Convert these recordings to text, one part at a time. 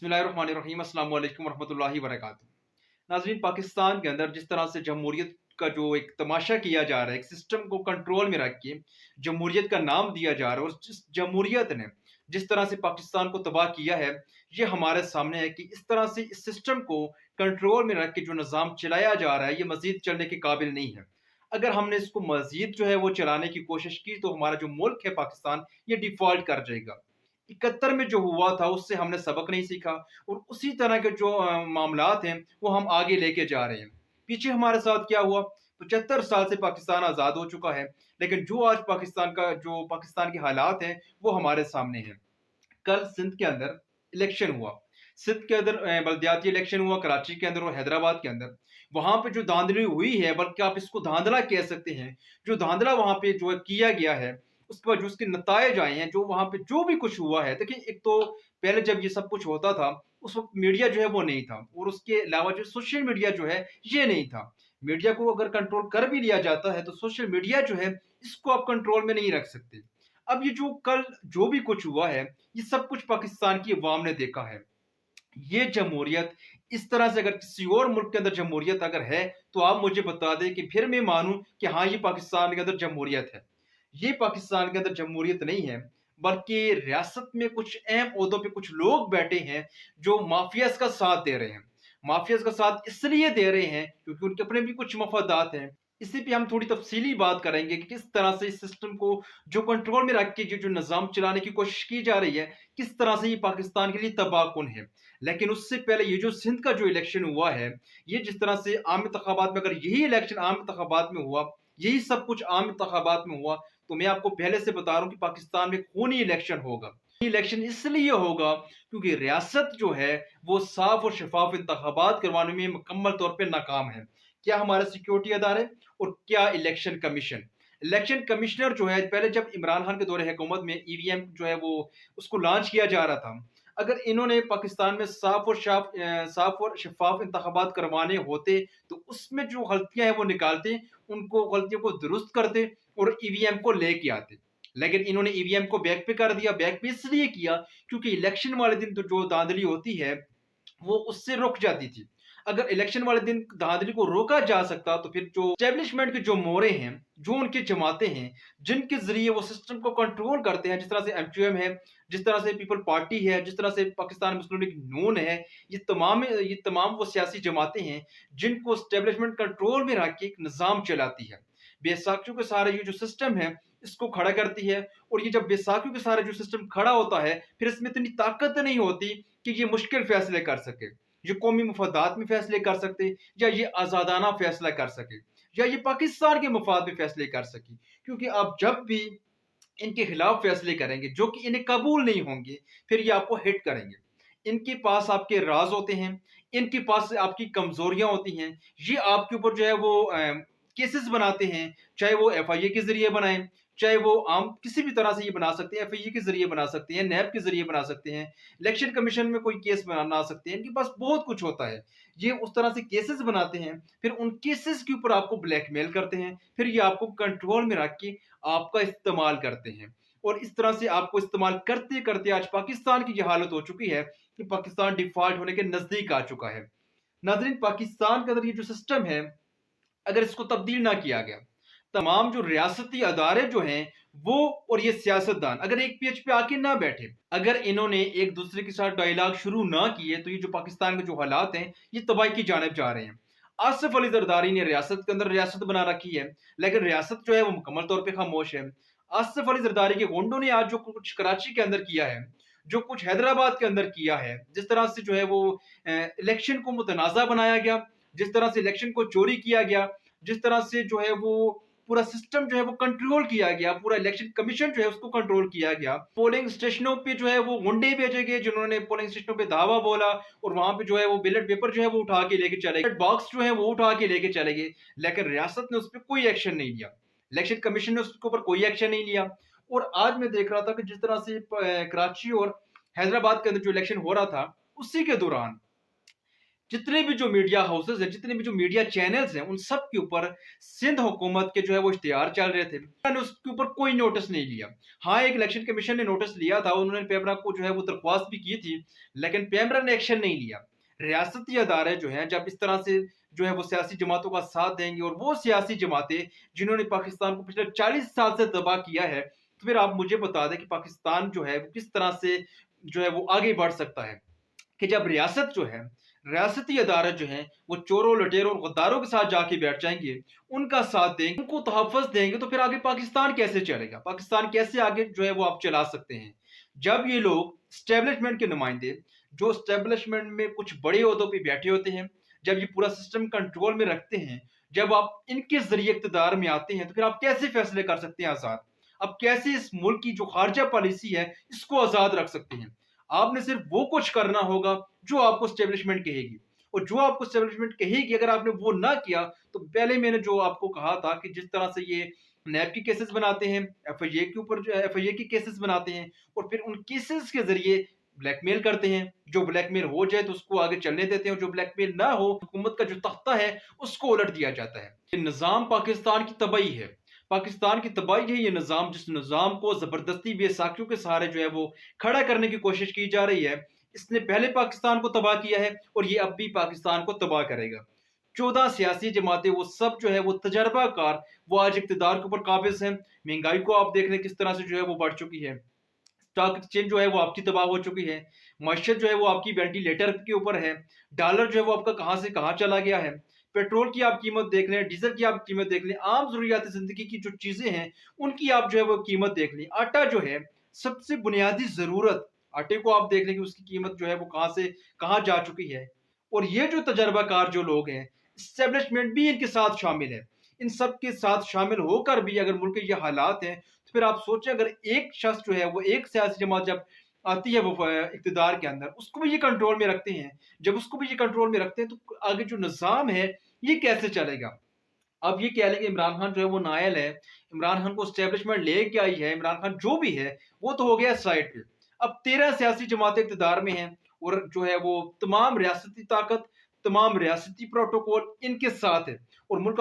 बिस्मिल्लाहिर्रहमानिर्रहीम अस्सलाम वालेकुम रहमतुल्लाहि वबरकातुहू। नाज़रीन, पाकिस्तान के अंदर जिस तरह से जमहूरियत का जो एक तमाशा किया जा रहा है, एक सिस्टम को कंट्रोल में रख के जमहूरियत का नाम दिया जा रहा है, और जिस जमहूरियत ने जिस तरह से पाकिस्तान को तबाह किया है, ये हमारे सामने है कि इस तरह से इस सिस्टम को कंट्रोल में रख के जो निज़ाम चलाया जा रहा है, ये मज़ीद चलने के काबिल नहीं है। अगर हमने इसको मज़ीद जो है वो चलाने की कोशिश की, तो हमारा जो मुल्क है पाकिस्तान, ये डिफ़ॉल्ट कर जाएगा। 71 में जो हुआ था उससे हमने सबक नहीं सीखा, और उसी तरह के जो मामलात हैं वो हम आगे लेके जा रहे हैं। पीछे हमारे साथ क्या हुआ? 75 साल से पाकिस्तान आज़ाद हो चुका है, लेकिन जो आज पाकिस्तान के हालात हैं वो हमारे सामने हैं। कल सिंध के अंदर इलेक्शन हुआ। सिंध के अंदर बल्दियाती इलेक्शन हुआ, कराची के अंदर और हैदराबाद के अंदर। वहां पे जो धांधली हुई है, बल्कि आप इसको धांधला कह सकते हैं, जो धांधला वहां पे जो है किया गया है, उसके बाद जो उसके नतायज आए हैं, जो वहां पे जो भी कुछ हुआ है। देखिए, एक तो पहले जब ये सब कुछ होता था, उस वक्त मीडिया जो है वो नहीं था, और उसके अलावा जो सोशल मीडिया जो है ये नहीं था। मीडिया को अगर कंट्रोल कर भी लिया जाता है, तो सोशल मीडिया जो है इसको आप कंट्रोल में नहीं रख सकते। अब ये जो कल जो भी कुछ हुआ है, ये सब कुछ पाकिस्तान की अवाम ने देखा है। ये जमहूरियत इस तरह से अगर किसी और मुल्क के अंदर जमहूरियत अगर है, तो आप मुझे बता दें कि फिर मैं मानूं कि हाँ, ये पाकिस्तान के अंदर जमहूरियत है। ये पाकिस्तान के अंदर जमहूरियत नहीं है, बल्कि रियासत में कुछ अहम ओहदों पे कुछ लोग बैठे हैं जो माफियाज का साथ दे रहे हैं। माफियाज का साथ इसलिए दे रहे हैं क्योंकि उनके अपने भी कुछ मफादात हैं। इसी पे हम थोड़ी तफसीली बात करेंगे कि किस तरह से इस सिस्टम को जो कंट्रोल में रख के जो निज़ाम चलाने की कोशिश की जा रही है, किस तरह से ये पाकिस्तान के लिए तबाहकुन है। लेकिन उससे पहले ये जो सिंध का जो इलेक्शन हुआ है, ये जिस तरह से आम इंतखाबात में, अगर यही इलेक्शन आम इंतखाबात में हुआ, यही सब कुछ आम इंतखाबात में हुआ, तो मैं आपको पहले से बता रहा हूँ कि पाकिस्तान में खूनी इलेक्शन होगा। इलेक्शन इसलिए होगा क्योंकि रियासत जो है वो साफ और शफाफ इंतखाबात करवाने में मुकम्मल तौर पर नाकाम है। क्या हमारे सिक्योरिटी अदारे और क्या इलेक्शन कमीशन। इलेक्शन कमिश्नर जो है, पहले जब इमरान खान के दौरे हुकूमत में ईवीएम जो है वो उसको लॉन्च किया जा रहा था, अगर इन्होंने पाकिस्तान में साफ और शफाफ इंतखाबात करवाने होते, तो उसमें जो गलतियां हैं वो निकालते, उनको गलतियों को दुरुस्त करते और ईवीएम को लेके आते। लेकिन इन्होंने ईवीएम को बैक पे कर दिया। बैक पे इसलिए किया क्योंकि इलेक्शन वाले दिन तो जो धांधली होती है वो उससे रुक जाती थी। अगर इलेक्शन वाले दिन धांधली को रोका जा सकता, तो फिर जो एस्टेब्लिशमेंट के जो मोरे हैं, जो उनके जमाते हैं, जिनके जरिए वो सिस्टम को कंट्रोल करते हैं, जिस तरह से एमक्यूएम है, जिस तरह से पीपल पार्टी है, जिस तरह से पाकिस्तान मुस्लिम लीग नून है, ये तमाम वो सियासी जमातें हैं जिनको एस्टेब्लिशमेंट कंट्रोल में रख के एक निज़ाम चलाती है। बैसाखियों के सहारे ये जो सिस्टम है इसको खड़ा करती है, और ये जब बैसाखियों के सहारे जो सिस्टम खड़ा होता है, फिर इसमें इतनी ताकत नहीं होती कि ये मुश्किल फैसले कर सके, ये कौमी मफादात में फैसले कर सकते, या ये आज़ादाना फैसला कर सके, या ये पाकिस्तान के मफाद में फैसले कर सके। क्योंकि आप जब भी इनके खिलाफ फैसले करेंगे जो कि इन्हें कबूल नहीं होंगे, फिर ये आपको हिट करेंगे। इनके पास आपके राज होते हैं, इनके पास आपकी कमजोरियां होती हैं। ये आपके ऊपर जो है वो केसेस बनाते हैं, चाहे वो एफआईए के जरिए बनाएं, चाहे वो आम किसी भी तरह से ये बना सकते हैं, एफआईए के जरिए बना सकते हैं, नैब के जरिए बना सकते हैं, इलेक्शन कमीशन में कोई केस बना सकते हैं। इनके पास बहुत कुछ होता है। ये उस तरह से केसेस बनाते हैं, फिर उन केसेस के ऊपर आपको ब्लैकमेल करते हैं, फिर ये आपको कंट्रोल में रख के आपका इस्तेमाल करते हैं। और इस तरह से आपको इस्तेमाल करते करते आज पाकिस्तान की ये हालत हो चुकी है कि पाकिस्तान डिफॉल्ट होने के नजदीक आ चुका है। नाजरीन, पाकिस्तान के अंदर ये जो सिस्टम है, अगर इसको तब्दील ना किया गया, तमाम जो रियासती अदारे जो हैं वो और ये सियासतदान अगर एक पेज पे आके ना बैठे, अगर इन्होंने एक दूसरे के साथ डायलॉग शुरू ना किए, तो ये जो पाकिस्तान के जो हालात हैं ये तबाही की जानिब जा रहे हैं। आसिफ अली जरदारी ने रियासत के अंदर रियासत बना रखी है, लेकिन रियासत जो है वो मुकम्मल तौर पर खामोश है। आसिफ अली जरदारी के गुंडों ने आज जो कुछ कराची के अंदर किया है, जो कुछ हैदराबाद के अंदर किया है, जिस तरह से जो है वो इलेक्शन को मुतनाज़ा बनाया गया, जिस तरह से इलेक्शन को चोरी किया गया, जिस तरह से जो है वो पूरा सिस्टम जो है वो कंट्रोल किया गया, पूरा इलेक्शन कमीशन जो है उसको कंट्रोल किया गया। पोलिंग स्टेशनों पे जो है वो गुंडे भेजे गए जिन्होंने पोलिंग स्टेशनों पे धावा बोला, और वहां पे जो है वो बैलेट पेपर जो है वो उठा के लेके चले गए, बॉक्स जो है वो उठा के लेके चले गए। लेकिन रियासत ने उस पर कोई एक्शन नहीं लिया, इलेक्शन कमीशन ने उसके ऊपर कोई एक्शन नहीं लिया। और आज मैं देख रहा था कि जिस तरह से कराची और हैदराबाद के अंदर जो इलेक्शन हो रहा था, उसी के दौरान जितने भी जो मीडिया हाउसेस हैं, जितने भी जो मीडिया चैनल्स हैं, उन सब के ऊपर सिंध हुकूमत के जो है वो इश्तिहार चल रहे थे। मैंने उसके ऊपर कोई नोटिस नहीं लिया। हाँ, एक इलेक्शन कमीशन ने नोटिस लिया था, उन्होंने पैमरा को जो है वो दरख्वास्त भी की थी, लेकिन पैमरा ने एक्शन नहीं लिया। रियासती अदारे जो हैं, जब इस तरह से जो है वो सियासी जमातों का साथ देंगे, और वो सियासी जमातें जिन्होंने पाकिस्तान को पिछले 40 साल से तबाह किया है, तो फिर आप मुझे बता दें कि पाकिस्तान जो है वो किस तरह से जो है वो आगे बढ़ सकता है। कि जब रियासत जो है, रियासती अदालत जो है वो चोरों, लुटेरों और गद्दारों के साथ जाके बैठ जाएंगे, उनका साथ देंगे, उनको तहफ़्फ़ुज़ देंगे, तो फिर आगे पाकिस्तान कैसे चलेगा? पाकिस्तान कैसे आगे जो है वो आप चला सकते हैं? जब ये लोग एस्टेब्लिशमेंट के नुमाइंदे, जो एस्टेब्लिशमेंट में कुछ बड़े ओहदों पे बैठे होते हैं, जब ये पूरा सिस्टम कंट्रोल में रखते हैं, जब आप इनके ज़रिए इक़्तिदार में आते हैं, तो फिर आप कैसे फैसले कर सकते हैं आज़ाद? आप कैसे इस मुल्क की जो ख़ारजा पॉलिसी है, इसको आज़ाद रख सकते हैं? आपने सिर्फ वो कुछ करना होगा जो आपको एस्टेब्लिशमेंट कहेगी, और जो आपको एस्टेब्लिशमेंट कहेगी अगर आपने वो ना किया, तो पहले मैंने जो आपको कहा था कि जिस तरह से ये नैब के केसेस बनाते हैं, एफआईए के ऊपर जो एफआईए के केसेस बनाते हैं, और फिर उन केसेस के जरिए ब्लैकमेल करते हैं, जो ब्लैकमेल हो जाए तो उसको आगे चलने देते हैं, और जो ब्लैकमेल ना हो, हुकूमत का जो तख्ता है उसको उलट दिया जाता है। ये निज़ाम पाकिस्तान की तबाही है, पाकिस्तान की तबाही है ये निज़ाम, जिस निज़ाम को ज़बरदस्ती बेसाखियों के सहारे जो है वो खड़ा करने की कोशिश की जा रही है। इसने पहले पाकिस्तान को तबाह किया है, और ये अब भी पाकिस्तान को तबाह करेगा। 14 सियासी जमातें, वो सब जो है वो तजर्बाकार, वो आज इक़्तिदार के ऊपर काबिज़ हैं। महँगाई को आप देख लें किस तरह से जो है वो बढ़ चुकी है। स्टॉक एक्सचेंज जो है वो आपकी तबाह हो चुकी है। मईशत जो है वो आपकी वेंटिलेटर के ऊपर है। डॉलर जो है वो आपका कहाँ से कहाँ चला गया है। पेट्रोल की आप कीमत देख लें, डीज़ल की आप कीमत देख लें, आम ज़रूरियात ज़िंदगी की जो चीज़ें हैं, उनकी आप जो है वो कीमत देख लें। आटा जो है, सबसे बुनियादी ज़रूरत, आटे को आप देख लें कि उसकी कीमत जो है वो कहाँ से कहाँ जा चुकी है। और ये जो तजर्बाकार जो लोग हैं, एस्टेब्लिशमेंट भी इनके साथ शामिल है। इन सब के साथ शामिल होकर भी अगर मुल्क के ये हालात हैं, तो फिर आप सोचें अगर एक शख्स जो है वो, एक सियासी जमात जब आती है वो इक़्तिदार के अंदर, उसको भी ये कंट्रोल में रखते हैं। जब उसको भी ये कंट्रोल में रखते हैं, तो आगे जो निज़ाम है, ये कैसे चलेगा? अब ये कह लें कि इमरान खान जो है वो नायल है, इमरान खान को एस्टेब्लिशमेंट लेके आई है, इमरान खान जो भी है, वो तो हो गया साइड पे। अब 13 सियासी जमातें इक़्तिदार में हैं, और जो है वो तमाम रियासती ताकत, तमाम रियासती प्रोटोकॉल इनके साथ है। और मुल्क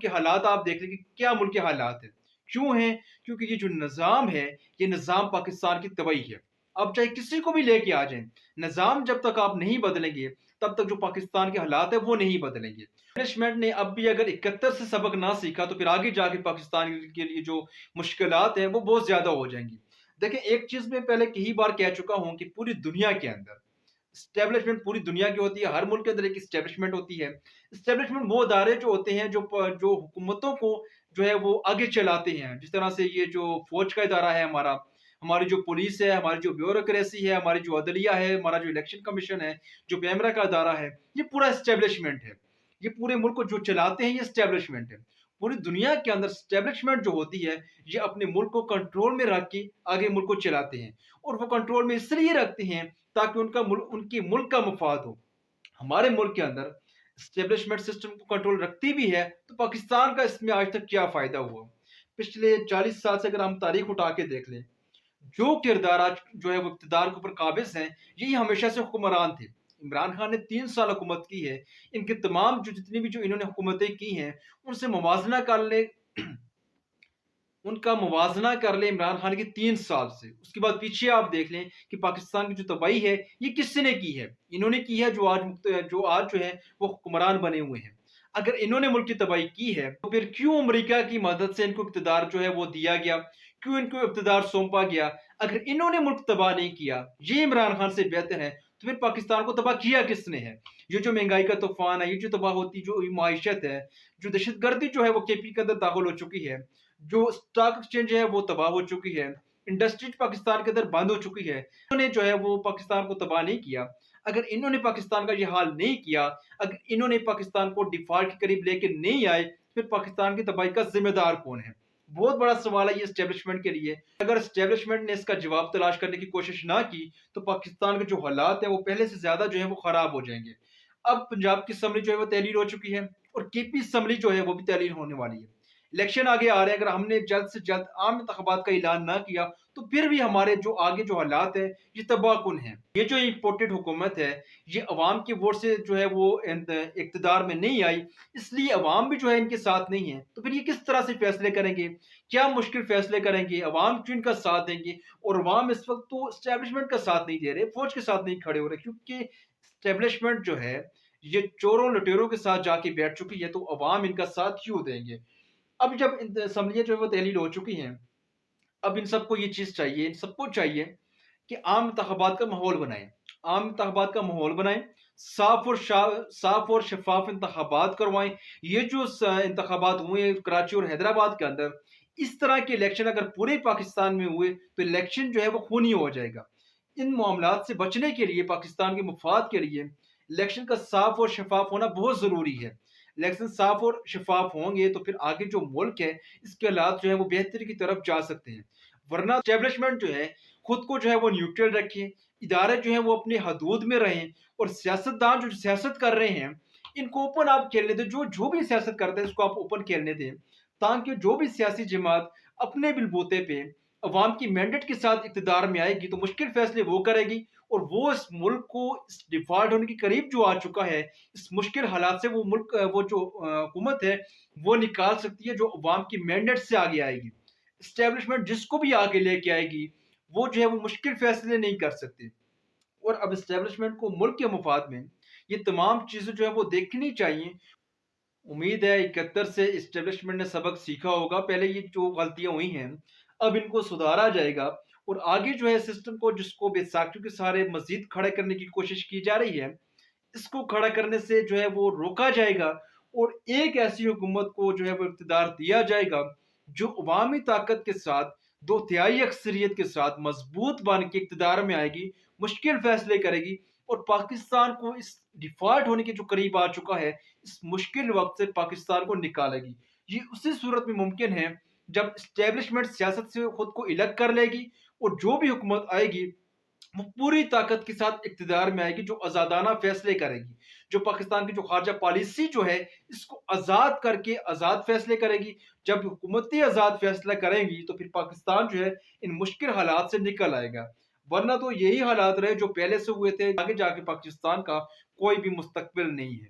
के हालात आप देख लें कि क्या मुल्क के हालात हैं। क्यों हैं? क्योंकि ये जो निज़ाम है, ये निज़ाम पाकिस्तान की तबाही है। आप चाहे किसी को भी लेके आ जाएँ, निज़ाम जब तक आप नहीं बदलेंगे, तब तक जो पाकिस्तान के हालात है वो नहीं बदलेंगे। मैनेजमेंट ने अब भी अगर 71 से सबक ना सीखा, तो फिर आगे जाके पाकिस्तान के लिए जो मुश्किलात हैं वो बहुत ज़्यादा हो जाएँगी। देखिए, एक चीज़ मैं पहले कई बार कह चुका हूँ कि पूरी दुनिया के अंदर एस्टेब्लिशमेंट पूरी दुनिया की होती है, हर मुल्क के अंदर एक एस्टेब्लिशमेंट होती है। एस्टेब्लिशमेंट वो अदारे जो होते हैं जो हुकूमतों को जो है वो आगे चलाते हैं। जिस तरह से ये जो फ़ौज का इदारा है हमारा, हमारी जो पुलिस है, हमारी जो ब्यूरोक्रेसी है, हमारी जो अदलिया है, हमारा जो इलेक्शन कमीशन है, जो पैमरा का इदारा है, ये पूरा एस्टेब्लिशमेंट है। ये पूरे मुल्क को जो चलाते हैं, ये एस्टेब्लिशमेंट है। पूरी दुनिया के अंदर एस्टेब्लिशमेंट जो होती है, ये अपने मुल्क को कंट्रोल में रख के आगे मुल्क को चलाते हैं, और वो कंट्रोल में इसलिए रखते हैं ताकि उनके मुल्क का मफाद हो। हमारे मुल्क के अंदर एस्टेब्लिशमेंट सिस्टम को कंट्रोल रखती भी है, तो पाकिस्तान का इसमें आज तक क्या फ़ायदा हुआ? पिछले 40 साल से अगर हम तारीख उठा के देख लें, जो किरदार आज जो है वो इक़्तिदार के ऊपर काबिज़ हैं, यही हमेशा से हुक्मरान थे। इमरान खान ने 3 साल हुकूमत की है। इनके तमाम जो जितनी भी जो इन्होंने हुकूमतें की हैं, उनसे मुवाज़ना कर लें, उनका मुवाज़ना कर लें इमरान खान के 3 साल से। उसके बाद पीछे आप देख लें कि पाकिस्तान की जो तबाही है, ये किसने की है? इन्होंने की है, जो आज जो है वो हुक्मरान बने हुए हैं। अगर इन्होंने मुल्क की तबाही की है, तो फिर क्यों अमेरिका की मदद से इनको इक़्तिदार जो है वो दिया गया? क्यों इनको इक़्तिदार सौंपा गया? अगर इन्होंने मुल्क तबाह नहीं किया, ये इमरान खान से बेहतर है, तो फिर पाकिस्तान को तबाह किया किसने है? ये जो महँगाई का तूफ़ान है, ये जो तबाह होती जो मईशत है, जो दहशतगर्दी जो है वो केपी के अंदर दाखिल हो चुकी है, जो स्टॉक एक्सचेंज है वो तबाह हो चुकी है, इंडस्ट्रीज पाकिस्तान के अंदर बंद हो चुकी है। इन्होंने जो है वो पाकिस्तान को तबाह नहीं किया। अगर इन्होंने पाकिस्तान का ये हाल नहीं किया, अगर इन्होंने पाकिस्तान को डिफ़ॉल्ट के करीब लेके नहीं आए, फिर पाकिस्तान की तबाही का ज़िम्मेदार कौन है? बहुत बड़ा सवाल है ये एस्टेब्लिशमेंट के लिए। अगर एस्टेब्लिशमेंट ने इसका जवाब तलाश करने की कोशिश ना की, तो पाकिस्तान के जो हालात हैं वो पहले से ज़्यादा जो है वो ख़राब हो जाएँगे। अब पंजाब की असम्बली जो है वो तहलील हो चुकी है, और केपी असम्बली जो है वो भी तहलील होने वाली है। इलेक्शन आगे आ रहे हैं, अगर हमने जल्द से जल्द आम इंतखाबात का ऐलान ना किया, تو پھر بھی ہمارے جو آگے جو حالات ہیں یہ تباہ کن ہیں۔ یہ جو امپورٹڈ حکومت ہے یہ عوام کی ووٹ سے جو ہے وہ اقتدار میں نہیں آئی، اس لیے عوام بھی جو ہے ان کے ساتھ نہیں ہے، تو پھر یہ کس طرح سے فیصلے کریں گے؟ کیا مشکل فیصلے کریں گے؟ عوام کیوں ان کا ساتھ دیں گے؟ اور عوام اس وقت تو اسٹیبلشمنٹ کا ساتھ نہیں دے رہے، فوج کے ساتھ نہیں کھڑے ہو رہے، کیونکہ اسٹیبلشمنٹ جو ہے یہ چوروں لٹیروں کے ساتھ جا کے بیٹھ چکی ہے، تو عوام ان کا ساتھ کیوں دیں گے؟ اب جب اسمبلیاں جو ہے وہ تحلیل ہو چکی ہیں، اب ان سب کو یہ چیز چاہیے، ان سب کو چاہیے کہ عام انتخابات کا ماحول بنائیں، عام انتخابات کا ماحول بنائیں، صاف اور شفاف انتخابات کروائیں۔ یہ جو انتخابات ہوئے ہیں کراچی اور حیدرآباد کے اندر، اس طرح کے الیکشن اگر پورے پاکستان میں ہوئے تو الیکشن جو ہے وہ خونی ہو جائے گا۔ ان معاملات سے بچنے کے لیے، پاکستان کے مفاد کے لیے الیکشن کا صاف اور شفاف ہونا بہت ضروری ہے۔ الیکشن صاف اور شفاف ہوں گے تو پھر آگے جو ملک ہے اس کے حالات جو ہے وہ بہتری کی طرف جا سکتے ہیں، ورنہ اسٹیبلشمنٹ جو ہے خود کو جو ہے وہ نیوٹرل رکھے، ادارے جو ہیں وہ اپنے حدود میں رہیں، اور سیاستدان جو سیاست کر رہے ہیں ان کو اوپن آپ کھیلنے دیں، جو بھی سیاست کرتے ہیں اس کو آپ اوپن کھیلنے دیں، تاکہ جو بھی سیاسی جماعت اپنے بلبوتے پہ عوام کی مینڈیٹ کے ساتھ اقتدار میں آئے گی تو مشکل فیصلے وہ کرے گی، اور وہ اس ملک کو اس ڈیفالٹ ہونے کے قریب جو آ چکا ہے، اس مشکل حالات سے وہ ملک وہ جو حکومت ہے وہ نکال سکتی ہے جو عوام کی مینڈیٹ سے آگے آئے گی۔ اسٹیبلشمنٹ جس کو بھی آگے لے کے آئے گی وہ جو ہے وہ مشکل فیصلے نہیں کر سکتے، اور اب اسٹیبلشمنٹ کو ملک کے مفاد میں یہ تمام چیزیں جو ہے وہ دیکھنی چاہیے۔ امید ہے 71 سے اسٹیبلشمنٹ نے سبق سیکھا ہوگا، پہلے یہ جو غلطیاں ہوئی ہیں اب ان کو سدھارا جائے گا، اور آگے جو ہے سسٹم کو جس کو بے ساختیوں کے سہارے مزید کھڑے کرنے کی کوشش کی جا رہی ہے اس کو کھڑا کرنے سے جو ہے وہ روکا جائے گا، اور ایک ایسی حکومت کو جو ہے وہ اقتدار دیا جائے گا جو عوامی طاقت کے ساتھ، دو تہائی اکثریت کے ساتھ مضبوط بن کے اقتدار میں آئے گی، مشکل فیصلے کرے گی، اور پاکستان کو اس ڈیفالٹ ہونے کے جو قریب آ چکا ہے اس مشکل وقت سے پاکستان کو نکالے گی۔ یہ اسی صورت میں ممکن ہے جب اسٹیبلشمنٹ سیاست سے خود کو الگ کر لے گی، اور جو بھی حکومت آئے گی وہ پوری طاقت کے ساتھ اقتدار میں آئے گی، جو آزادانہ فیصلے کرے گی، جو پاکستان کی جو خارجہ پالیسی جو ہے اس کو آزاد کر کے آزاد فیصلے کرے گی۔ جب حکومتیں آزاد فیصلہ کریں گی تو پھر پاکستان جو ہے ان مشکل حالات سے نکل آئے گا، ورنہ تو یہی حالات رہے جو پہلے سے ہوئے تھے، آگے جا کے پاکستان کا کوئی بھی مستقبل نہیں ہے۔